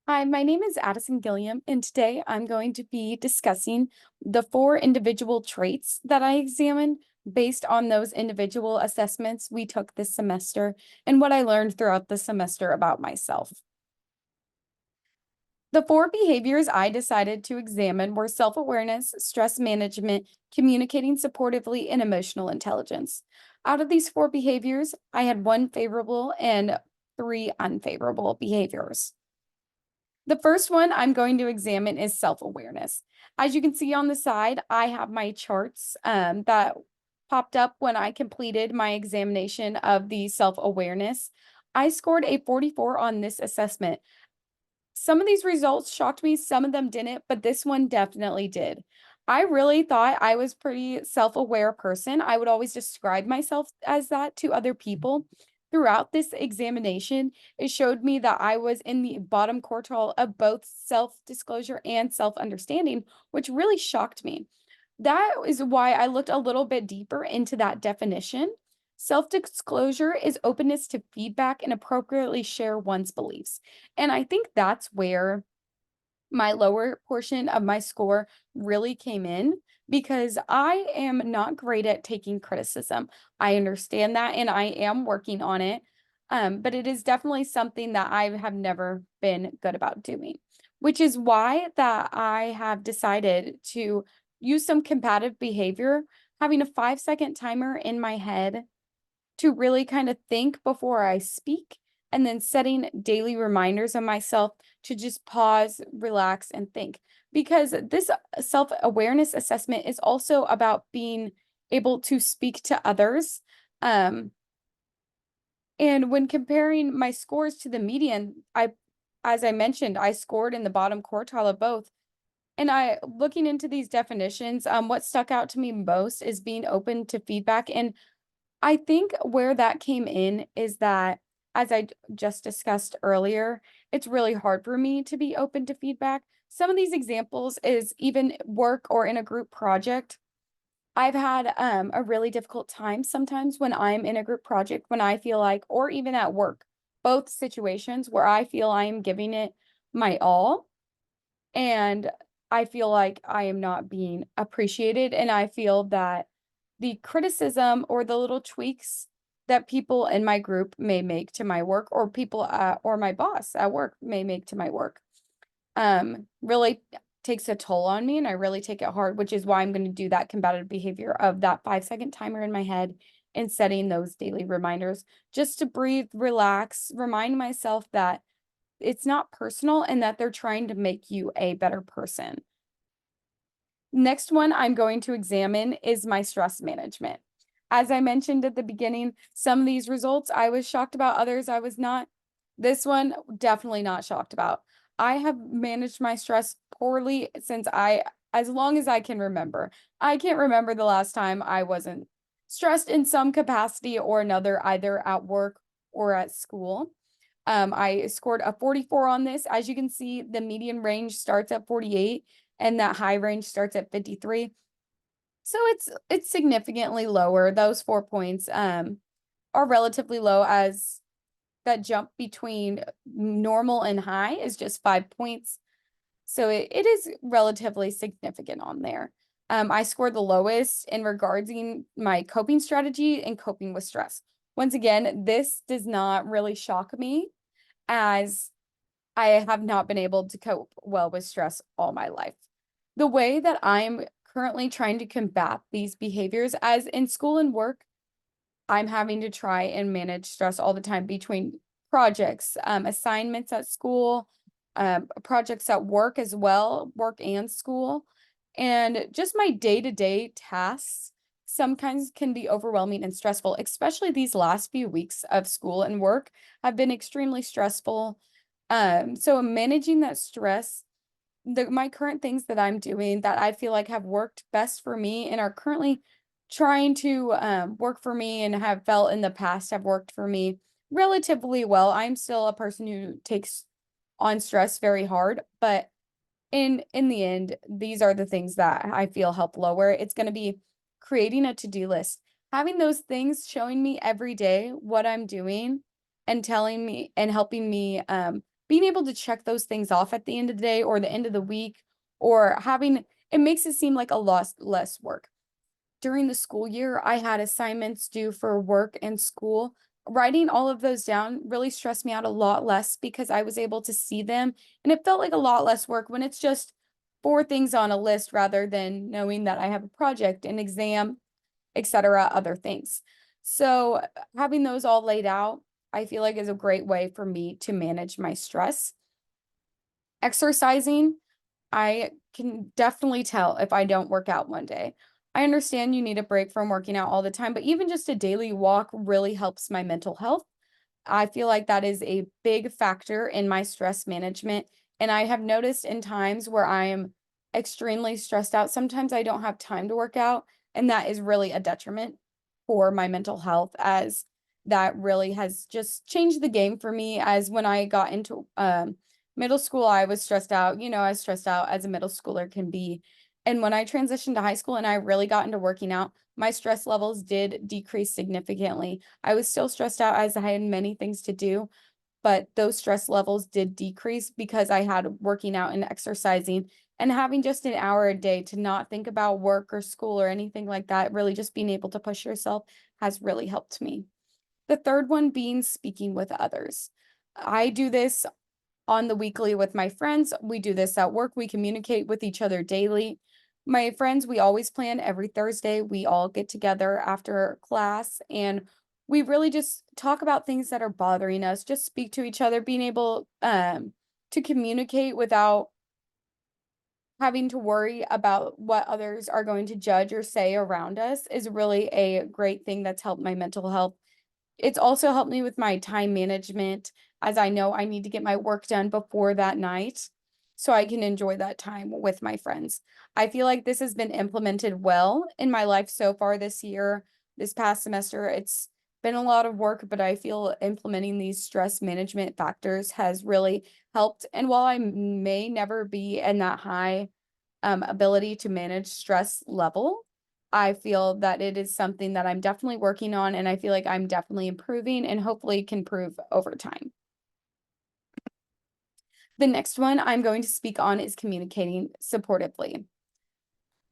Hi, my name is Addison Gilliam, and today I'm going to be discussing the four individual traits that I examined based on those individual assessments we took this semester and what I learned throughout the semester about myself. The four behaviors I decided to examine were self-awareness, stress management, communicating supportively, and emotional intelligence. Out of these four behaviors, I had one favorable and three unfavorable behaviors. The first one I'm going to examine is self-awareness. As you can see on the side, I have my charts that popped up when I completed my examination of the self-awareness. I scored a 44 on this assessment. Some of these results shocked me, some of them didn't, but this one definitely did. I really thought I was pretty self-aware person. I would always describe myself as that to other people. Throughout this examination, it showed me that I was in the bottom quartile of both self-disclosure and self-understanding, which really shocked me. That is why I looked a little bit deeper into that definition. Self-disclosure is openness to feedback and appropriately share one's beliefs. And I think that's where my lower portion of my score really came in because I am not great at taking criticism. I understand that and I am working on it. But it is definitely something that I have never been good about doing, which is why that I have decided to use some combative behavior, having a 5-second timer in my head to really kind of think before I speak, and then setting daily reminders of myself to just pause, relax, and think. Because this self awareness assessment is also about being able to speak to others. Um, and when comparing my scores to the median, as I mentioned, I scored in the bottom quartile of both. And I looking into these definitions, what stuck out to me most is being open to feedback. And I think where that came in is that, as just discussed earlier, it's really hard for me to be open to feedback. Some of these examples is even work or in a group project. I've had a really difficult time sometimes when I'm in a group project, when I feel like, or even at work, both situations where I feel I am giving it my all and I feel like I am not being appreciated, and I feel that the criticism or the little tweaks that people in my group may make to my work or people or my boss at work may make to my work really takes a toll on me and I really take it hard, which is why I'm going to do that combative behavior of that 5-second timer in my head and setting those daily reminders just to breathe, relax, remind myself that it's not personal and that they're trying to make you a better person. Next one I'm going to examine is my stress management. As I mentioned at the beginning, some of these results I was shocked about, others I was not. This one, definitely not shocked about. I have managed my stress poorly as long as I can remember. I can't remember the last time I wasn't stressed in some capacity or another, either at work or at school. I scored a 44 on this. As you can see, the median range starts at 48 and that high range starts at 53. So it's significantly lower. Those 4 points are relatively low as that jump between normal and high is just 5 points. So it is relatively significant on there. I scored the lowest in regarding my coping strategy and coping with stress. Once again, this does not really shock me as I have not been able to cope well with stress all my life. The way that I'm currently trying to combat these behaviors, as in school and work, I'm having to try and manage stress all the time between projects, assignments at school, projects at work as well, work and school, and just my day-to-day tasks sometimes can be overwhelming and stressful, especially these last few weeks of school and work have been extremely stressful. So managing that stress, my current things that I'm doing that I feel like have worked best for me and are currently trying to work for me and have felt in the past have worked for me relatively well. I'm still a person who takes on stress very hard, but in the end, these are the things that I feel help lower. It's going to be creating a to-do list, having those things showing me every day what I'm doing and telling me and helping me being able to check those things off at the end of the day or the end of the week, or having it makes it seem like a lot less work. During the school year, I had assignments due for work and school. Writing all of those down really stressed me out a lot less because I was able to see them, and it felt like a lot less work when it's just four things on a list rather than knowing that I have a project, an exam, etc., other things. So having those all laid out, I feel like is a great way for me to manage my stress. Exercising, I can definitely tell if I don't work out one day. I understand you need a break from working out all the time, but even just a daily walk really helps my mental health. I feel like that is a big factor in my stress management. And I have noticed in times where I am extremely stressed out, sometimes I don't have time to work out. And that is really a detriment for my mental health, as that really has just changed the game for me. As when I got into middle school, I was stressed out, as stressed out as a middle schooler can be. And when I transitioned to high school and I really got into working out, my stress levels did decrease significantly. I was still stressed out as I had many things to do, but those stress levels did decrease because I had working out and exercising and having just an hour a day to not think about work or school or anything like that. Really just being able to push yourself has really helped me. The third one being speaking with others. I do this on the weekly with my friends. We do this at work. We communicate with each other daily. My friends, we always plan every Thursday. We all get together after class and we really just talk about things that are bothering us, just speak to each other, being able to communicate without having to worry about what others are going to judge or say around us is really a great thing that's helped my mental health. It's also helped me with my time management, as I know I need to get my work done before that night so I can enjoy that time with my friends. I feel like this has been implemented well in my life so far this year, this past semester. It's been a lot of work, but I feel implementing these stress management factors has really helped. And while I may never be in that high ability to manage stress level, I feel that it is something that I'm definitely working on, and I feel like I'm definitely improving and hopefully can improve over time. The next one I'm going to speak on is communicating supportively.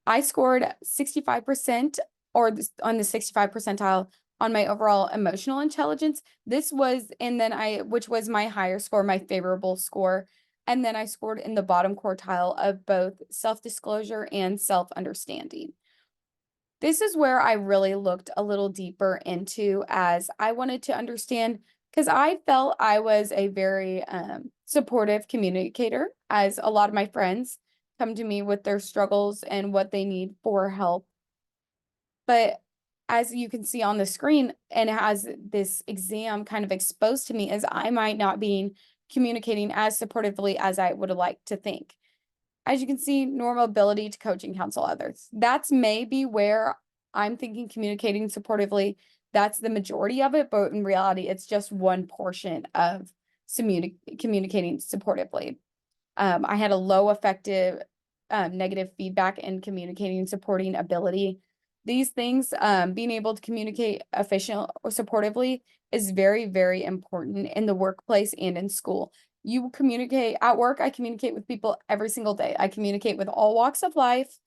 I scored 65% on the 65 percentile on my overall emotional intelligence. This was, and then which was my higher score, my favorable score. And then I scored in the bottom quartile of both self-disclosure and self-understanding. This is where I really looked a little deeper into, as I wanted to understand, because I felt I was a very supportive communicator, as a lot of my friends come to me with their struggles and what they need for help. But as you can see on the screen, and has this exam kind of exposed to me, is I might not be communicating as supportively as I would like to think. As you can see, normal ability to coach and counsel others. That's maybe where I'm thinking communicating supportively. That's the majority of it, but in reality, it's just one portion of communicating supportively. I had a low effective negative feedback in communicating and supporting ability. These things, being able to communicate efficiently or supportively is very, very important in the workplace and in school. You communicate at work. I communicate with people every single day. I communicate with all walks of life,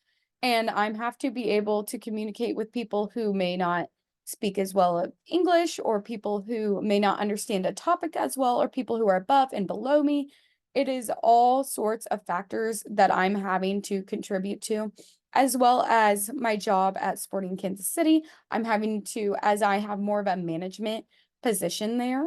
and I have to be able to communicate with people who may not speak as well of English, or people who may not understand a topic as well, or people who are above and below me. It is all sorts of factors that I'm having to contribute to, as well as my job at Sporting Kansas City. I'm having to, as I have more of a management position there,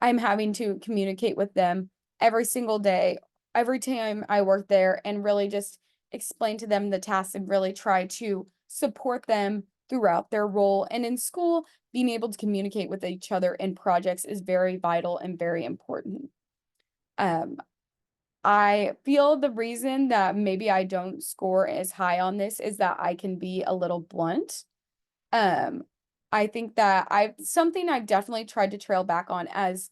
I'm having to communicate with them every single day, every time I work there, and really just explain to them the tasks and really try to support them throughout their role. And in school, being able to communicate with each other in projects is very vital and very important. Um, I feel the reason that maybe I don't score as high on this is that I can be a little blunt. Um, I think that something I've definitely tried to trail back on, as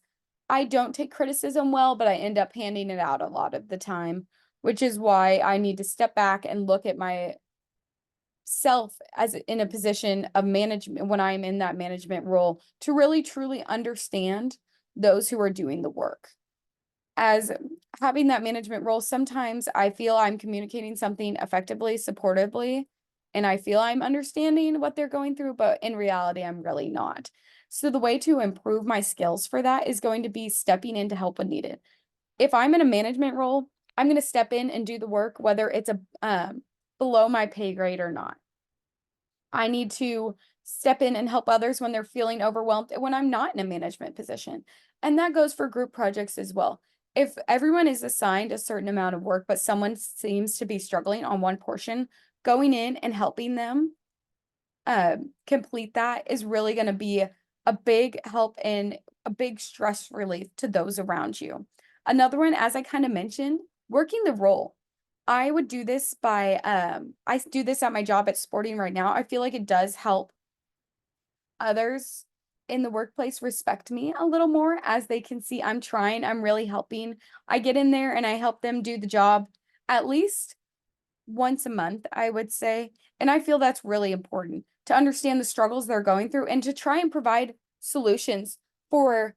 I don't take criticism well, but I end up handing it out a lot of the time, which is why I need to step back and look at myself as in a position of management when I'm in that management role to really truly understand those who are doing the work. as having that management role, sometimes I feel I'm communicating something effectively, supportively, and I feel I'm understanding what they're going through, but in reality, I'm really not. So the way to improve my skills for that is going to be stepping in to help when needed. If I'm in a management role, I'm going to step in and do the work, whether it's below my pay grade or not. I need to step in and help others when they're feeling overwhelmed when I'm not in a management position. And that goes for group projects as well. If everyone is assigned a certain amount of work, but someone seems to be struggling on one portion, going in and helping them complete that is really going to be a big help and a big stress relief to those around you. Another one, as I kind of mentioned, working the role. I would do this by I do this at my job at Sporting right now. I feel like it does help others in the workplace respect me a little more as they can see I'm trying, I'm really helping. I get in there and I help them do the job at least once a month, I would say. And I feel that's really important to understand the struggles they're going through and to solutions for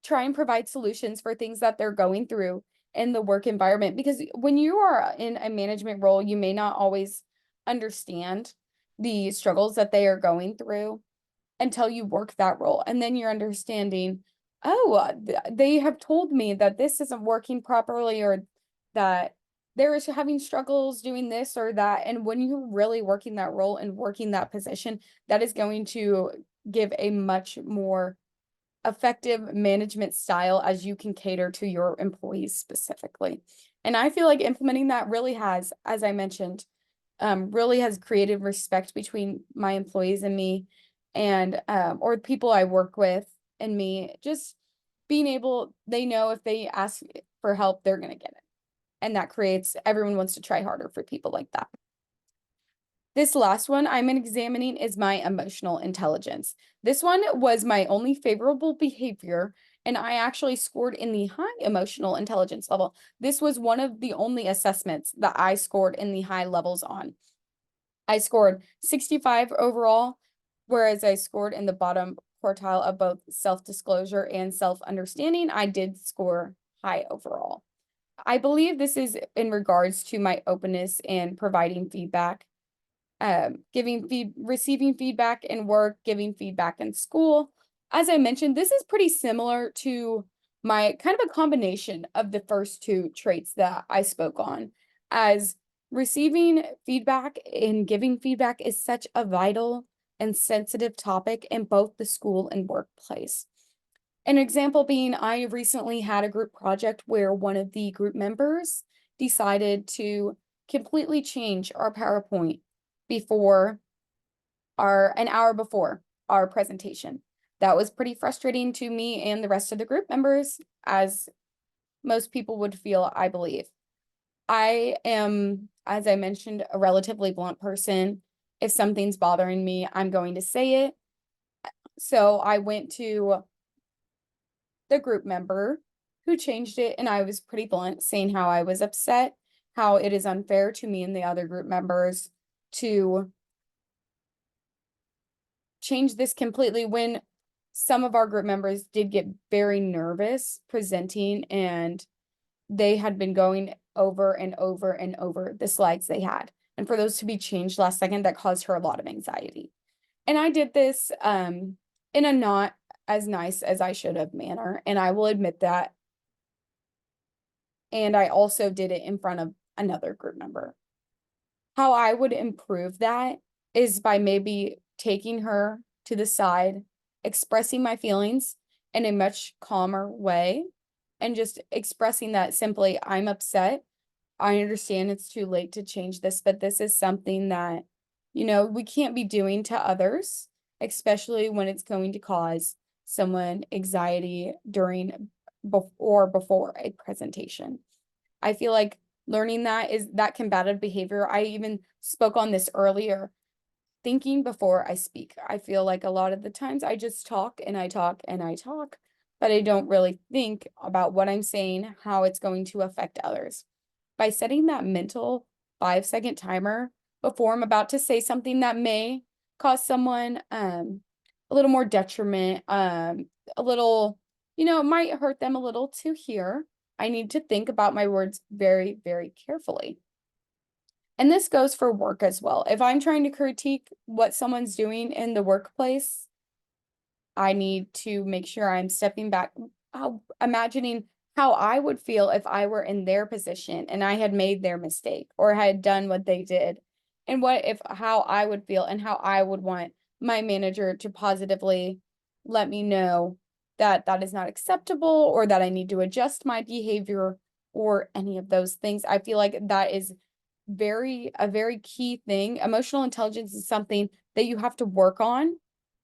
try and provide solutions for things that they're going through in the work environment. Because when you are in a management role, you may not always understand the struggles that they are going through until you work that role. And then you're understanding, oh, they have told me that this isn't working properly or that they're having struggles doing this or that. And when you're really working that role and working that position, that is going to give a much more effective management style as you can cater to your employees specifically. And I feel like implementing that really has, as I mentioned, really has created respect between my employees and me and or people I work with and me. Just being able, they know if they ask for help, they're gonna get it. And that creates everyone wants to try harder for people like that. This last one I'm examining is my emotional intelligence. This one was my only favorable behavior, and I actually scored in the high emotional intelligence level. This was one of the only assessments that I scored in the high levels on. I scored 65 overall, whereas I scored in the bottom quartile of both self-disclosure and self-understanding. I did score high overall. I believe this is in regards to my openness and providing feedback, receiving feedback in work, giving feedback in school. As I mentioned, this is pretty similar to my kind of a combination of the first two traits that I spoke on, as receiving feedback and giving feedback is such a vital and sensitive topic in both the school and workplace. An example being, I recently had a group project where one of the group members decided to completely change our PowerPoint before an hour before our presentation. That was pretty frustrating to me and the rest of the group members, as most people would feel, I believe. I am, as I mentioned, a relatively blunt person. If something's bothering me, I'm going to say it. So I went to the group member who changed it, and I was pretty blunt, saying how I was upset, how it is unfair to me and the other group members to change this completely when some of our group members did get very nervous presenting and they had been going over and over and over the slides they had. And for those to be changed last second, that caused her a lot of anxiety. And I did this in a not as nice as I should have manner, and I will admit that. And I also did it in front of another group member. How I would improve that is by maybe taking her to the side, expressing my feelings in a much calmer way, and just expressing that simply, I'm upset. I understand it's too late to change this, but this is something that, we can't be doing to others, especially when it's going to cause someone anxiety during or before a presentation. I feel like learning that is that combative behavior. I even spoke on this earlier, thinking before I speak. I feel like a lot of the times I just talk and I talk and I talk, but I don't really think about what I'm saying, how it's going to affect others. By setting that mental 5-second timer before I'm about to say something that may cause someone a little more detriment, a little, it might hurt them a little to hear. I need to think about my words very, very carefully. And this goes for work as well. If I'm trying to critique what someone's doing in the workplace, I need to make sure I'm stepping back, imagining how I would feel if I were in their position and I had made their mistake or had done what they did. And what if how I would feel and how I would want my manager to positively let me know that that is not acceptable or that I need to adjust my behavior or any of those things. I feel like that is a very key thing. Emotional intelligence is something that you have to work on,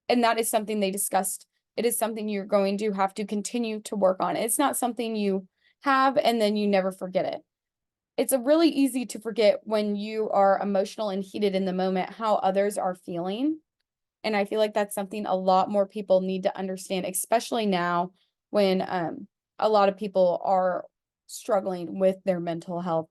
and that is something they discussed. It is something you're going to have to continue to work on. It's not something you have and then you never forget it. It's a really easy to forget when you are emotional and heated in the moment how others are feeling. And I feel like that's something a lot more people need to understand, especially now when a lot of people are struggling with their mental health.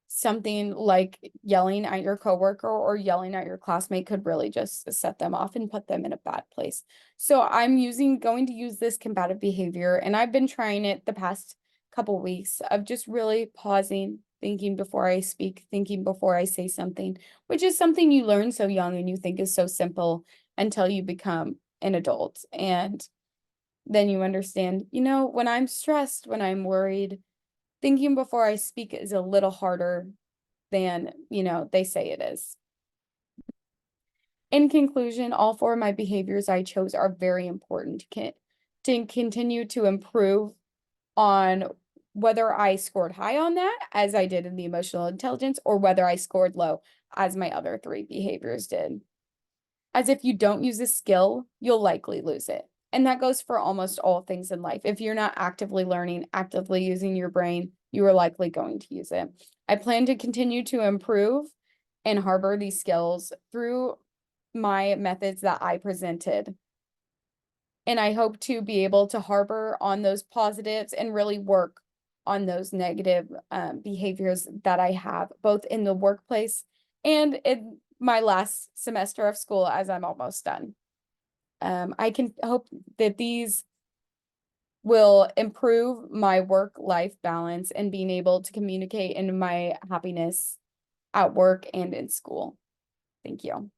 Something like yelling at your coworker or yelling at your classmate could really just set them off and put them in a bad place. So I'm going to use this combative behavior, and I've been trying it the past couple weeks of just really pausing, thinking before I speak, thinking before I say something, which is something you learn so young and you think is so simple until you become an adult. And then you understand, when I'm stressed, when I'm worried, thinking before I speak is a little harder than, they say it is. In conclusion, all four of my behaviors I chose are very important to continue to improve on whether I scored high on that, as I did in the emotional intelligence, or whether I scored low, as my other three behaviors did. As if you don't use a skill, you'll likely lose it. And that goes for almost all things in life. If you're not actively learning, actively using your brain, you are likely going to use it. I plan to continue to improve and harbor these skills through my methods that I presented. And I hope to be able to harbor on those positives and really work on those negative behaviors that I have, both in the workplace and in my last semester of school as I'm almost done. I can hope that these will improve my work-life balance and being able to communicate in my happiness at work and in school. Thank you.